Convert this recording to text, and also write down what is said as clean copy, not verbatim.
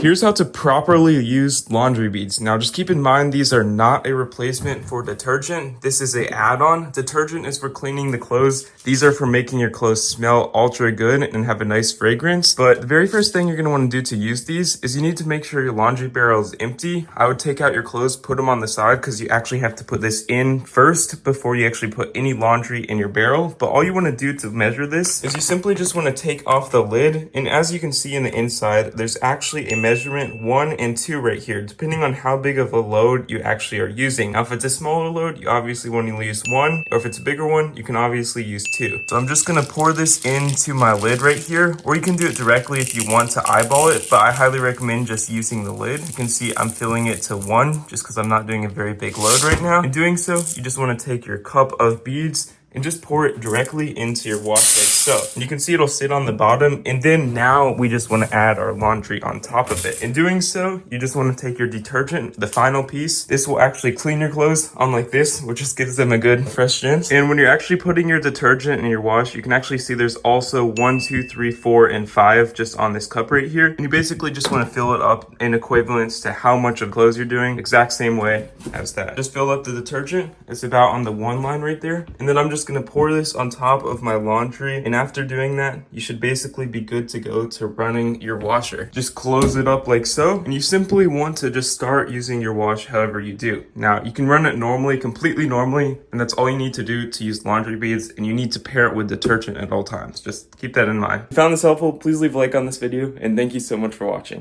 Here's how to properly use laundry beads. Now just keep in mind these are not a replacement for detergent. This is a add-on. Detergent is for cleaning the clothes. These are for making your clothes smell ultra good and have a nice fragrance. But the very first thing you're going to want to do to use these is you need to make sure your laundry barrel is empty. I would take out your clothes, put them on the side because you actually have to put this in first before you actually put any laundry in your barrel. But all you want to do to measure this is you simply just want to take off the lid. And as you can see in the inside, there's actually a measurement 1 and 2 right here, depending on how big of a load you actually are using. Now, if it's a smaller load, you obviously want to use 1, or if it's a bigger one, you can obviously use 2. So I'm just going to pour this into my lid right here, or you can do it directly if you want to eyeball it, but I highly recommend just using the lid. You can see I'm filling it to 1 just because I'm not doing a very big load right now. In doing so, you just want to take your cup of beads and just pour it directly into your wash like so. And you can see it'll sit on the bottom, and then now we just want to add our laundry on top of it. In doing so, you just want to take your detergent, the final piece. This will actually clean your clothes unlike this, which just gives them a good fresh rinse. And when you're actually putting your detergent in your wash, you can actually see there's also 1, 2, 3, 4, and 5 just on this cup right here. And you basically just want to fill it up in equivalence to how much of clothes you're doing, exact same way as that. Just fill up the detergent. It's about on the 1 line right there. And then I'm just going to pour this on top of my laundry, and after doing that, you should basically be good to go to running your washer. Just close it up like so, and you simply want to just start using your wash however you do. Now, you can run it normally, completely normally, and that's all you need to do to use laundry beads, and you need to pair it with detergent at all times. Just keep that in mind. If you found this helpful, please leave a like on this video, and thank you so much for watching.